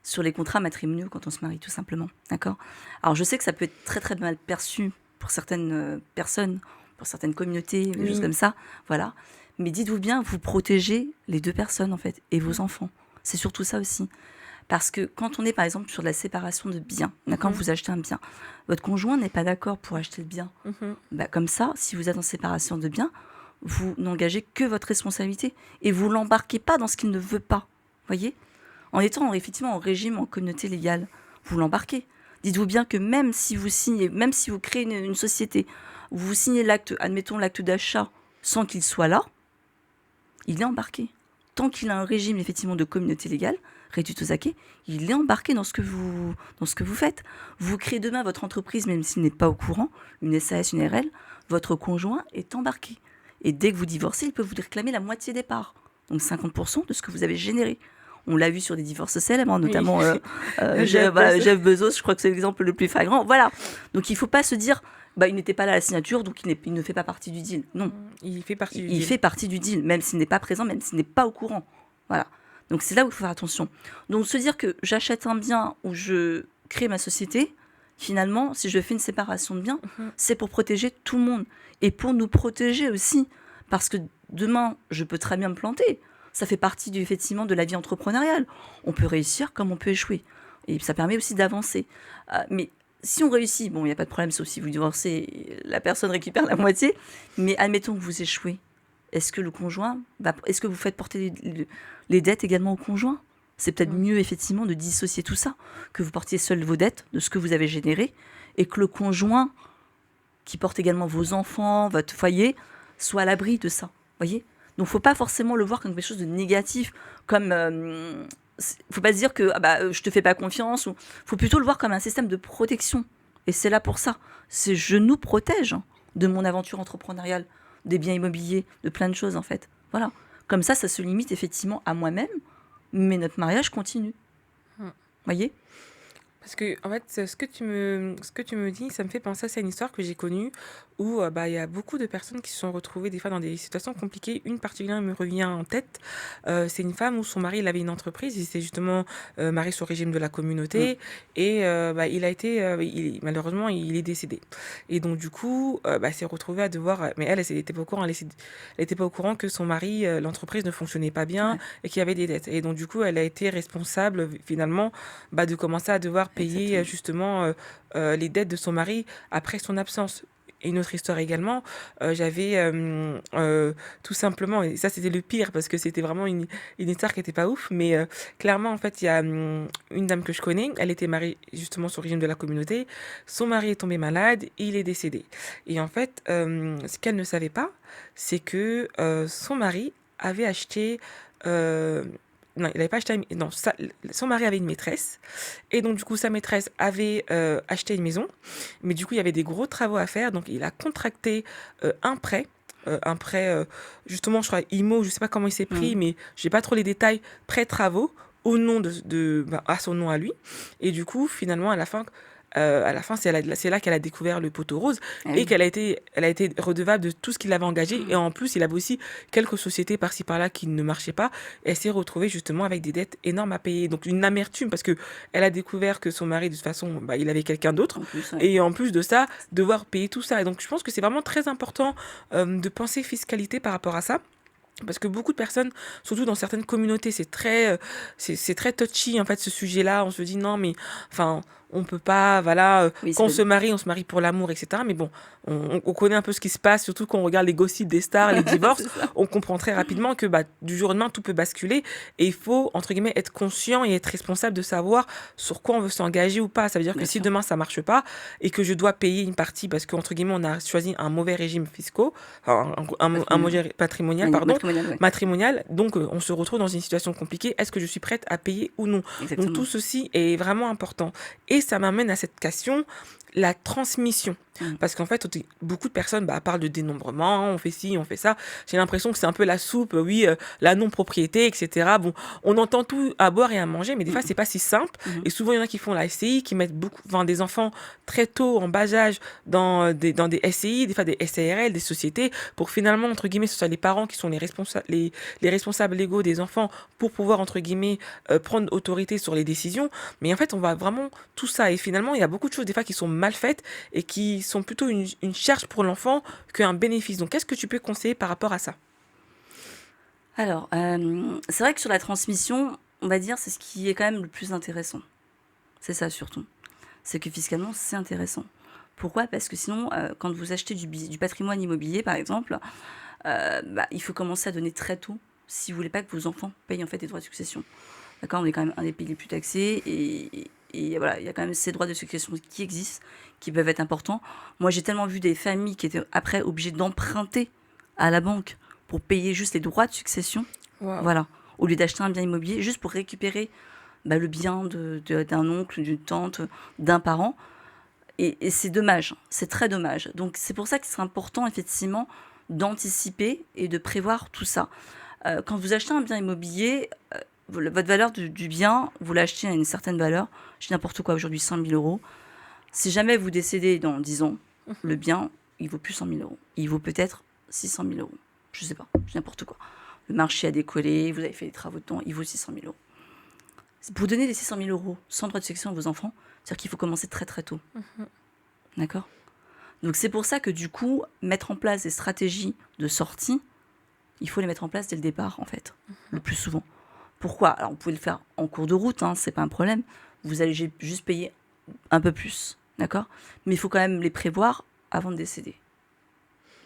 sur les contrats matrimoniaux quand on se marie, tout simplement. D'accord ? Alors, je sais que ça peut être très, très mal perçu pour certaines personnes, pour certaines communautés, des choses Oui. comme ça. Voilà. Mais dites-vous bien, vous protégez les deux personnes, en fait, et vos enfants. C'est surtout ça aussi. Parce que quand on est, par exemple, sur de la séparation de biens, d'accord, vous achetez un bien, votre conjoint n'est pas d'accord pour acheter le bien. Bah, comme ça, si vous êtes en séparation de biens, vous n'engagez que votre responsabilité et vous l'embarquez pas dans ce qu'il ne veut pas. Voyez ? En étant effectivement en régime, en communauté légale, vous l'embarquez. Dites-vous bien que même si vous signez, même si vous créez une société, vous signez l'acte, admettons l'acte d'achat, sans qu'il soit là, il est embarqué. Tant qu'il a un régime effectivement de communauté légale, Retuto Sake, il est embarqué dans ce que vous faites. Vous créez demain votre entreprise, même s'il n'est pas au courant, une SAS, une RL, votre conjoint est embarqué. Et dès que vous divorcez, il peut vous réclamer la moitié des parts. Donc 50% de ce que vous avez généré. On l'a vu sur des divorces célèbres, notamment Jeff Bezos, je crois que c'est l'exemple le plus flagrant. Voilà. Donc il ne faut pas se dire, il n'était pas là à la signature, donc il ne fait pas partie du deal. Non. Il fait partie du deal. Il fait partie du deal, même s'il n'est pas présent, même s'il n'est pas au courant. Voilà. Donc c'est là où il faut faire attention. Donc se dire que j'achète un bien ou je crée ma société, finalement, si je fais une séparation de biens, c'est pour protéger tout le monde. Et pour nous protéger aussi. Parce que demain, je peux très bien me planter. Ça fait partie effectivement de la vie entrepreneuriale. On peut réussir comme on peut échouer. Et ça permet aussi d'avancer. Mais si on réussit, il n'y a pas de problème, sauf si vous divorcez, la personne récupère la moitié. Mais admettons que vous échouez. Est-ce que le conjoint, est-ce que vous faites porter les dettes également au conjoint ? C'est peut-être mieux effectivement de dissocier tout ça, que vous portiez seul vos dettes, de ce que vous avez généré, et que le conjoint, qui porte également vos enfants, votre foyer, soit à l'abri de ça. Voyez ? Donc il ne faut pas forcément le voir comme quelque chose de négatif, comme faut pas se dire que je te fais pas confiance. Il faut plutôt le voir comme un système de protection. Et c'est là pour ça. C'est je nous protège de mon aventure entrepreneuriale, des biens immobiliers, de plein de choses en fait. Voilà. Comme ça se limite effectivement à moi-même, mais notre mariage continue. Voyez ? Parce que, en fait, ce que tu me dis, ça me fait penser à c'est une histoire que j'ai connue où il y a beaucoup de personnes qui se sont retrouvées des fois dans des situations compliquées. Une particulière me revient en tête. C'est une femme où son mari il avait une entreprise. Il s'était justement marié sous le régime de la communauté. Et il a été, malheureusement, il est décédé. Et donc, du coup, s'est retrouvée à devoir. Mais elle n'était pas au courant. Elle était pas au courant que son mari, l'entreprise ne fonctionnait pas bien et qu'il y avait des dettes. Et donc, du coup, elle a été responsable, finalement, de commencer à devoir payer justement les dettes de son mari après son absence. Et une autre histoire également, j'avais tout simplement, et ça c'était le pire parce que c'était vraiment une histoire qui n'était pas ouf, mais clairement en fait il y a une dame que je connais, elle était mariée justement sous le régime de la communauté, son mari est tombé malade, et il est décédé. Et en fait, ce qu'elle ne savait pas, c'est que son mari avait acheté... non, il n'avait pas acheté. Non, son mari avait une maîtresse. Et donc, du coup, sa maîtresse avait acheté une maison. Mais du coup, il y avait des gros travaux à faire. Donc, il a contracté un prêt. Justement, je crois, IMO, je ne sais pas comment il s'est pris, mais je n'ai pas trop les détails. Prêt travaux au nom à son nom à lui. Et du coup, finalement, à la fin, c'est là qu'elle a découvert le poteau rose et qu'elle a été redevable de tout ce qu'il avait engagé. Et en plus, il avait aussi quelques sociétés par-ci par-là qui ne marchaient pas. Et elle s'est retrouvée justement avec des dettes énormes à payer. Donc une amertume parce que elle a découvert que son mari, de toute façon, il avait quelqu'un d'autre. Et en plus de ça, devoir payer tout ça. Et donc je pense que c'est vraiment très important de penser fiscalité par rapport à ça. Parce que beaucoup de personnes, surtout dans certaines communautés, c'est très touchy en fait ce sujet-là. On se dit non mais enfin on peut pas, voilà, quand on se marie pour l'amour, etc. Mais bon, on connaît un peu ce qui se passe, surtout quand on regarde les gossips des stars, les divorces, on comprend très rapidement que du jour au lendemain, tout peut basculer. Et il faut, entre guillemets, être conscient et être responsable de savoir sur quoi on veut s'engager ou pas. Ça veut dire que si demain, ça marche pas et que je dois payer une partie parce qu'entre guillemets, on a choisi un mauvais régime fiscal, un mauvais matrimonial, donc on se retrouve dans une situation compliquée. Est-ce que je suis prête à payer ou non ? Donc tout ceci est vraiment important. Et ça m'amène à cette question, la transmission. Mmh. Parce qu'en fait, beaucoup de personnes parlent de dénombrement, on fait ci, on fait ça. J'ai l'impression que c'est un peu la soupe, oui, la non-propriété, etc. Bon, on entend tout à boire et à manger, mais des fois, Mmh. c'est pas si simple. Mmh. Et souvent, il y en a qui font la SCI, qui mettent des enfants très tôt, en bas âge, dans des SCI, des fois des SARL, des sociétés, pour finalement, entre guillemets, ce soit les parents qui sont les responsables légaux des enfants pour pouvoir, entre guillemets, prendre autorité sur les décisions. Mais en fait, on va vraiment tout ça. Et finalement, il y a beaucoup de choses, des fois, qui sont mal faites et qui sont plutôt une charge pour l'enfant qu'un bénéfice. Donc, qu'est-ce que tu peux conseiller par rapport à ça? Alors, c'est vrai que sur la transmission, on va dire, c'est ce qui est quand même le plus intéressant. C'est ça surtout. C'est que fiscalement, c'est intéressant. Pourquoi? Parce que sinon, quand vous achetez du patrimoine immobilier, par exemple, il faut commencer à donner très tôt si vous voulez pas que vos enfants payent en fait des droits de succession. D'accord? On est quand même un des pays les plus taxés et voilà, il y a quand même ces droits de succession qui existent, qui peuvent être importants. Moi, j'ai tellement vu des familles qui étaient après obligées d'emprunter à la banque pour payer juste les droits de succession. Waouh. Voilà. Au lieu d'acheter un bien immobilier, juste pour récupérer le bien d'un oncle, d'une tante, d'un parent. Et c'est dommage, c'est très dommage. Donc c'est pour ça que c'est important effectivement d'anticiper et de prévoir tout ça. Quand vous achetez un bien immobilier, votre valeur du bien, vous l'achetez à une certaine valeur, je dis n'importe quoi aujourd'hui, 100 000 euros. Si jamais vous décédez dans 10 ans, le bien, il vaut plus 100 000 euros. Il vaut peut-être 600 000 euros. Je sais pas, je dis n'importe quoi. Le marché a décollé, vous avez fait des travaux dedans, il vaut 600 000 euros. Pour donner les 600 000 euros sans droit de succession à vos enfants, c'est-à-dire qu'il faut commencer très très tôt. D'accord? Donc c'est pour ça que du coup, mettre en place des stratégies de sortie, il faut les mettre en place dès le départ, en fait, le plus souvent. Pourquoi? Alors, vous pouvez le faire en cours de route, hein, c'est pas un problème. Vous allez juste payer un peu plus, d'accord? Mais il faut quand même les prévoir avant de décéder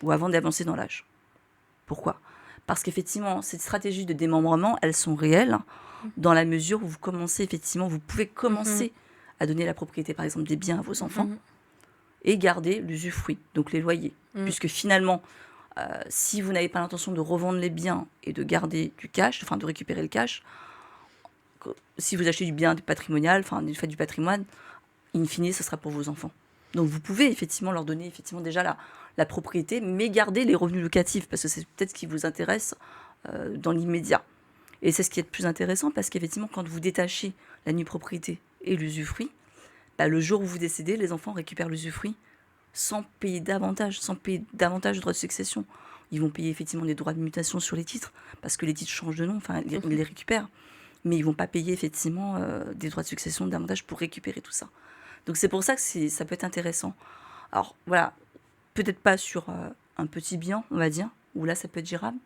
ou avant d'avancer dans l'âge. Pourquoi? Parce qu'effectivement, ces stratégies de démembrement, elles sont réelles dans la mesure où vous commencez, effectivement, vous pouvez commencer à donner la propriété, par exemple, des biens à vos enfants et garder l'usufruit, donc les loyers. Puisque finalement, si vous n'avez pas l'intention de revendre les biens et de garder du cash, enfin de récupérer le cash, si vous achetez du bien patrimonial, enfin du fait du patrimoine, in fine, ce sera pour vos enfants. Donc vous pouvez effectivement leur donner effectivement déjà la propriété, mais garder les revenus locatifs, parce que c'est peut-être ce qui vous intéresse dans l'immédiat. Et c'est ce qui est le plus intéressant, parce qu'effectivement, quand vous détachez la nue propriété et l'usufruit, le jour où vous décédez, les enfants récupèrent l'usufruit sans payer davantage de droits de succession. Ils vont payer effectivement des droits de mutation sur les titres, parce que les titres changent de nom, enfin, ils les récupèrent. Mais ils ne vont pas payer effectivement des droits de succession davantage pour récupérer tout ça. Donc c'est pour ça que ça peut être intéressant. Alors voilà, peut-être pas sur un petit bien, on va dire, où là ça peut être gérable,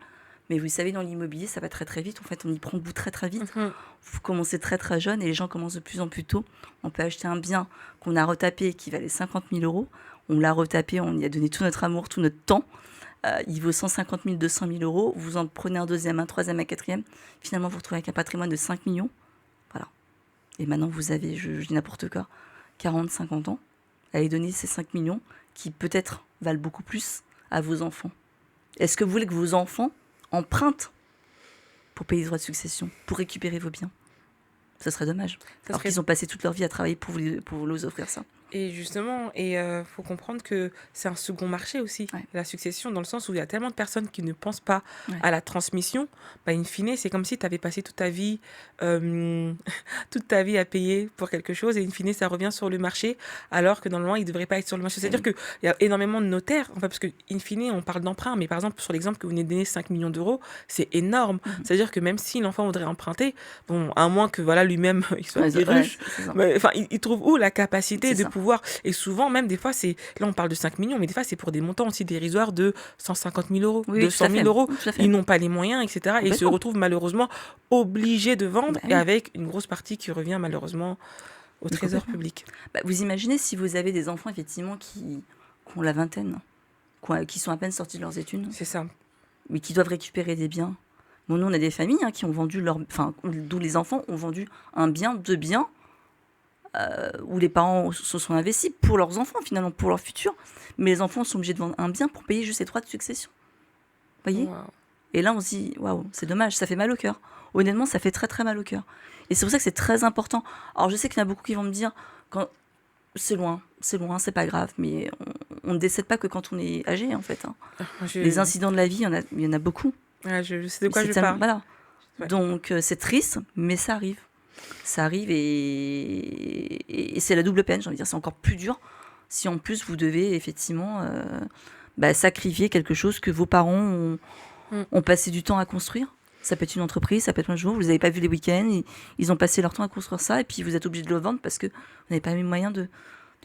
mais vous savez, dans l'immobilier, ça va très très vite. En fait, on y prend goût très très vite. Vous commencez très très jeune et les gens commencent de plus en plus tôt. On peut acheter un bien qu'on a retapé qui valait 50 000 euros. On l'a retapé, on y a donné tout notre amour, tout notre temps. Il vaut 150 000, 200 000 euros. Vous en prenez un deuxième, un troisième, un quatrième. Finalement, vous vous retrouvez avec un patrimoine de 5 millions. Voilà. Et maintenant, vous avez, je dis n'importe quoi, 40, 50 ans. Allez donner ces 5 millions qui peut-être valent beaucoup plus à vos enfants. Est-ce que vous voulez que vos enfants empruntent pour payer les droits de succession, pour récupérer vos biens? Ce serait dommage. Alors qu'ils ont passé toute leur vie à travailler pour vous offrir ça. Et justement, faut comprendre que c'est un second marché aussi, la succession, dans le sens où il y a tellement de personnes qui ne pensent pas à la transmission. In fine, c'est comme si tu avais passé toute ta vie à payer pour quelque chose, et in fine, ça revient sur le marché, alors que normalement, il ne devrait pas être sur le marché. C'est-à-dire qu'il y a énormément de notaires, enfin, parce que in fine, on parle d'emprunt, mais par exemple, sur l'exemple que vous venez de donner, 5 millions d'euros, c'est énorme. C'est-à-dire que même si l'enfant voudrait emprunter, bon, à moins que voilà, lui-même, il soit riche, il trouve où la capacité de pouvoir, et souvent même des fois là on parle de 5 millions, mais des fois c'est pour des montants aussi dérisoires de 150 000 euros, de 100 000 euros, ils n'ont pas les moyens, etc. Et ils se retrouvent malheureusement obligés de vendre, et avec une grosse partie qui revient malheureusement au trésor public. Vous imaginez si vous avez des enfants effectivement qui ont la vingtaine, qui sont à peine sortis de leurs études, c'est ça, mais qui doivent récupérer des biens. Bon, nous on a des familles qui ont vendu d'où les enfants ont vendu un bien, deux biens, où les parents se sont investis pour leurs enfants, finalement, pour leur futur. Mais les enfants sont obligés de vendre un bien pour payer juste les droits de succession. Vous voyez ? Et là, on se dit, waouh, c'est dommage, ça fait mal au cœur. Honnêtement, ça fait très très mal au cœur. Et c'est pour ça que c'est très important. Alors, je sais qu'il y en a beaucoup qui vont me dire, c'est loin, c'est pas grave, mais on ne décède pas que quand on est âgé, en fait, hein. Les Je, incidents de la vie, il y en a beaucoup. je sais de Mais quoi je parle. voilà. Ouais. Donc, c'est triste, mais ça arrive. Ça arrive et c'est la double peine, j'ai envie de dire, c'est encore plus dur si en plus vous devez effectivement sacrifier quelque chose que vos parents Mm. ont passé du temps à construire. Ça peut être une entreprise, ça peut être un jour, vous n'avez pas vu les week-ends, ils ont passé leur temps à construire ça, et puis vous êtes obligé de le vendre parce que vous n'avez pas eu moyen de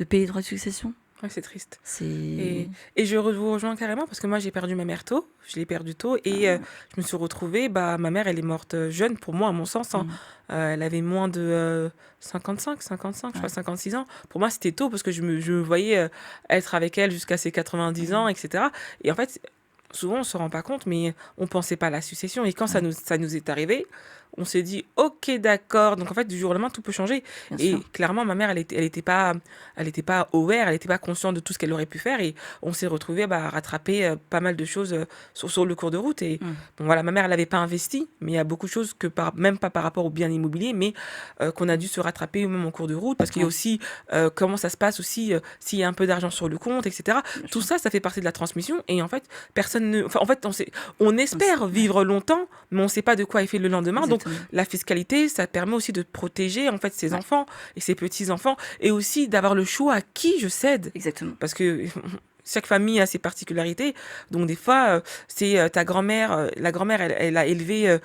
payer les droits de succession. Ouais, c'est triste. C'est... Et, vous rejoins carrément parce que moi j'ai perdu ma mère tôt, je l'ai perdue tôt et je me suis retrouvée, bah ma mère elle est morte jeune pour moi à mon sens, hein. Mm. Elle avait moins de 55, je crois Ouais. 56 ans. Pour moi c'était tôt parce que je me voyais être avec elle jusqu'à ses 90 ans, Mm. etc. Et en fait, souvent on se rend pas compte mais on pensait pas à la succession et quand Ouais, ça nous est arrivé, on s'est dit ok d'accord, donc en fait du jour au lendemain tout peut changer. bien Et sûr. clairement ma mère elle était pas aware, elle était pas consciente de tout ce qu'elle aurait pu faire et on s'est retrouvé à rattraper pas mal de choses sur le cours de route. Et Mm. bon voilà, ma mère elle n'avait pas investi, mais il y a beaucoup de choses même pas par rapport au bien immobilier, mais qu'on a dû se rattraper même en cours de route parce qu'il y a Ouais, aussi comment ça se passe aussi s'il y a un peu d'argent sur le compte, etc. bien Tout sûr. ça, ça fait partie de la transmission et en fait personne ne, enfin en fait on espère Ouais, vivre longtemps, mais on sait pas de quoi est fait le lendemain. Donc exactement. la fiscalité, ça permet aussi de protéger en fait ses Ouais, enfants et ses petits enfants et aussi d'avoir le choix à qui je cède exactement. parce que chaque famille a ses particularités. Donc des fois, c'est ta grand-mère, la grand-mère, elle a élevé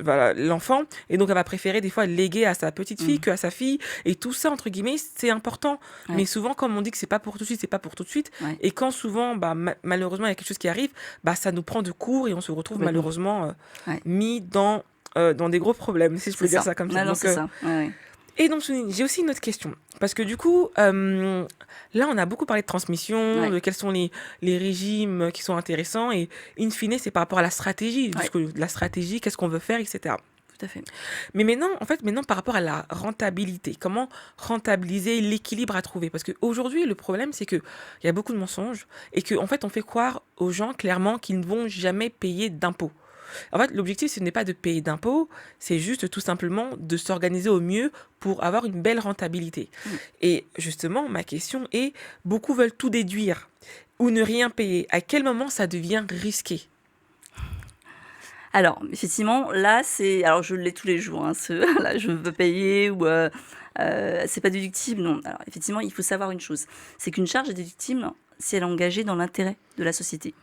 voilà, l'enfant, et donc elle va préférer des fois le léguer à sa petite fille Mm. qu'à sa fille. Et tout ça, entre guillemets, c'est important. Mais Ouais, souvent, comme on dit que c'est pas pour tout de suite, c'est pas pour tout de suite. ouais, Et quand souvent, bah, malheureusement, il y a quelque chose qui arrive, bah, ça nous prend de court et on se retrouve complètement. malheureusement Ouais, mis dans des gros problèmes, si je c'est peux dire ça. ça comme ça. Non, non, Donc, c'est ça. Ouais, ouais. et donc, j'ai aussi une autre question. Parce que du coup, là, on a beaucoup parlé de transmission, Ouais, de quels sont les régimes qui sont intéressants. Et in fine, c'est par rapport à la stratégie. ouais, La stratégie, qu'est-ce qu'on veut faire, etc. tout à fait. Mais maintenant, en fait, maintenant, par rapport à la rentabilité, comment rentabiliser l'équilibre à trouver? Parce qu'aujourd'hui, le problème, c'est qu'il y a beaucoup de mensonges et qu'en fait, on fait croire aux gens clairement qu'ils ne vont jamais payer d'impôts. En fait, l'objectif, ce n'est pas de payer d'impôts, c'est juste tout simplement de s'organiser au mieux pour avoir une belle rentabilité. Mm. Et justement, ma question est, beaucoup veulent tout déduire ou ne rien payer. À quel moment ça devient risqué? Alors, effectivement, là, c'est. Alors, je l'ai tous les jours, hein, là, je veux payer ou c'est pas déductible, non. Alors, effectivement, il faut savoir une chose, c'est qu'une charge est déductible si elle est engagée dans l'intérêt de la société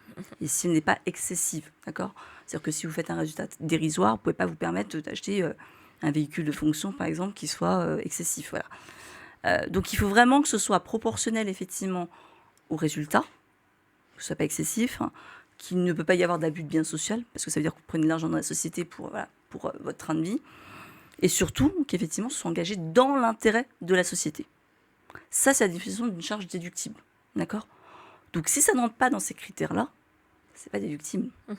et si elle n'est pas excessive, d'accord? C'est-à-dire que si vous faites un résultat dérisoire, vous pouvez pas vous permettre d'acheter un véhicule de fonction, par exemple, qui soit excessif, voilà. Donc, il faut vraiment que ce soit proportionnel, effectivement, au résultat, que ce soit pas excessif, hein, qu'il ne peut pas y avoir d'abus de bien social, parce que ça veut dire que vous prenez de l'argent dans la société pour, voilà, pour votre train de vie, et surtout qu'effectivement ce soit engagé dans l'intérêt de la société. Ça, c'est la définition d'une charge déductible, d'accord? Donc si ça ne rentre pas dans ces critères-là, c'est pas déductible. Mhm.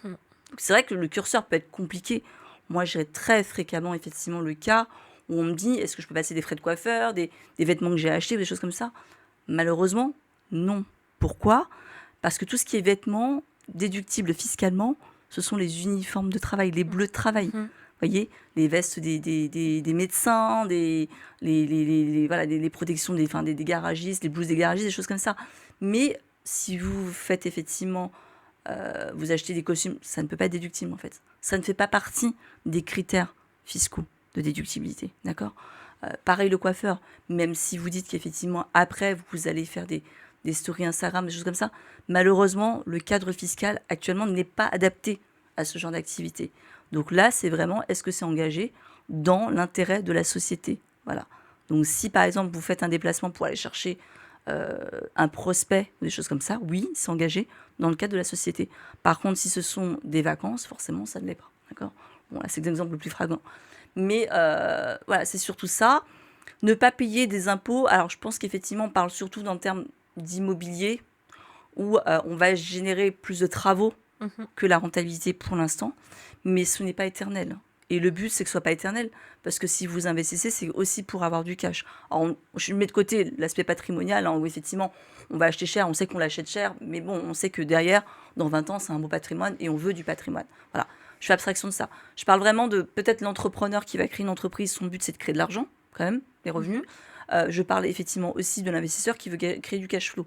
Donc c'est vrai que le curseur peut être compliqué. Moi, j'ai très fréquemment effectivement le cas où on me dit est-ce que je peux passer des frais de coiffeur, des vêtements que j'ai achetés, ou des choses comme ça. Malheureusement, non. Pourquoi? Parce que tout ce qui est vêtements déductibles fiscalement, ce sont les uniformes de travail, les bleus de travail. Mhm. Vous voyez, les vestes des médecins, voilà, les protections enfin, des garagistes, les blouses des garagistes, des choses comme ça. Mais si vous faites effectivement, vous achetez des costumes, ça ne peut pas être déductible en fait. Ça ne fait pas partie des critères fiscaux de déductibilité, d'accord? Pareil le coiffeur, même si vous dites qu'effectivement après vous allez faire des stories Instagram, des choses comme ça, malheureusement le cadre fiscal actuellement n'est pas adapté à ce genre d'activité. Donc là, c'est vraiment, est-ce que c'est engagé dans l'intérêt de la société? Voilà. Donc si par exemple vous faites un déplacement pour aller chercher un prospect, des choses comme ça, oui, c'est engagé dans le cadre de la société. Par contre, si ce sont des vacances, forcément, ça ne l'est pas. D'accord? Bon, là, c'est l'exemple le plus flagrant. Mais voilà, c'est surtout ça. Ne pas payer des impôts. Alors, je pense qu'effectivement, on parle surtout en termes d'immobilier, où on va générer plus de travaux Mhm. que la rentabilité pour l'instant, mais ce n'est pas éternel. Et le but, c'est que ce soit pas éternel, parce que si vous investissez, c'est aussi pour avoir du cash. Alors, je mets de côté l'aspect patrimonial, hein, où effectivement, on va acheter cher, on sait qu'on l'achète cher, mais bon, on sait que derrière, dans 20 ans, c'est un beau patrimoine et on veut du patrimoine. Voilà, je fais abstraction de ça. Je parle vraiment de peut-être l'entrepreneur qui va créer une entreprise, son but, c'est de créer de l'argent, quand même, des revenus. Je parle effectivement aussi de l'investisseur qui veut créer du cash flow.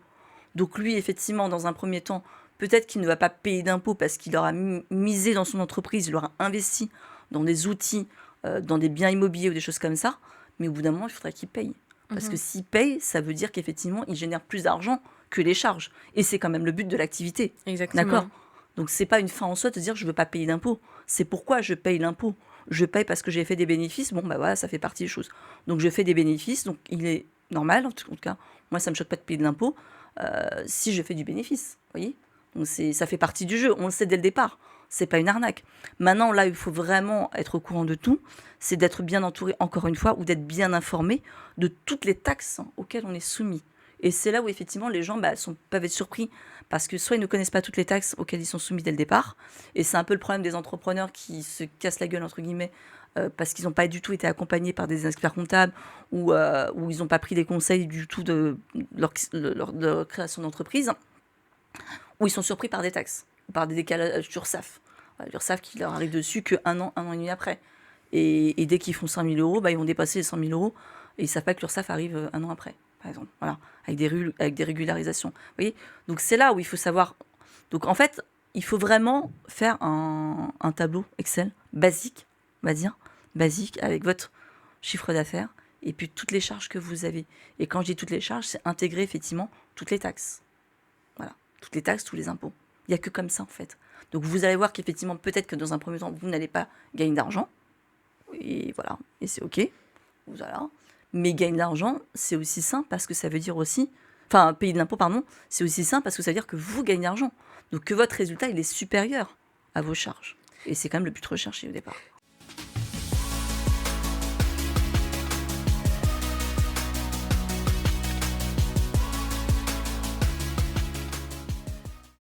Donc lui, effectivement, dans un premier temps, peut-être qu'il ne va pas payer d'impôts parce qu'il aura misé dans son entreprise, il aura investi dans des outils, dans des biens immobiliers ou des choses comme ça, mais au bout d'un moment, il faudra qu'il paye. Parce que s'il paye, ça veut dire qu'effectivement, il génère plus d'argent que les charges. Et c'est quand même le but de l'activité. Exactement. D'accord? Donc, c'est pas une fin en soi de dire je veux pas payer d'impôts. C'est pourquoi je paye l'impôt. Je paye parce que j'ai fait des bénéfices. Bon, bah voilà, ça fait partie des choses. Donc, je fais des bénéfices. Donc, il est normal, en tout cas, moi, ça me choque pas de payer de l'impôt si je fais du bénéfice. Vous voyez? Donc, ça fait partie du jeu. On le sait dès le départ. C'est pas une arnaque. Maintenant, là, il faut vraiment être au courant de tout. C'est d'être bien entouré, encore une fois, ou d'être bien informé de toutes les taxes auxquelles on est soumis. Et c'est là où, effectivement, les gens peuvent être surpris parce que soit ils ne connaissent pas toutes les taxes auxquelles ils sont soumis dès le départ, et c'est un peu le problème des entrepreneurs qui se cassent la gueule, entre guillemets, parce qu'ils n'ont pas du tout été accompagnés par des experts comptables ou ils n'ont pas pris des conseils du tout de leur création d'entreprise, ou ils sont surpris par des taxes, ou par des décalages d'URSSAF. L'URSSAF qui leur arrive dessus qu'un an et demi après. Et dès qu'ils font 100 000 euros, ils vont dépasser les 100 000 euros et ils ne savent pas que l'URSSAF arrive un an après, par exemple. Voilà, avec des régularisations. Vous voyez? Donc c'est là où il faut savoir. Donc en fait, il faut vraiment faire un tableau Excel basique, on va dire, basique, avec votre chiffre d'affaires et puis toutes les charges que vous avez. Et quand je dis toutes les charges, c'est intégrer effectivement toutes les taxes. Voilà, toutes les taxes, tous les impôts. Il n'y a que comme ça en fait. Donc vous allez voir qu'effectivement, peut-être que dans un premier temps, vous n'allez pas gagner d'argent. Et voilà, et c'est ok. Voilà. Mais gagner de l'argent, c'est aussi sain parce que ça veut dire aussi... Enfin, payer de l'impôt, pardon, c'est aussi sain parce que ça veut dire que vous gagnez de l'argent. Donc que votre résultat, il est supérieur à vos charges. Et c'est quand même le but recherché au départ.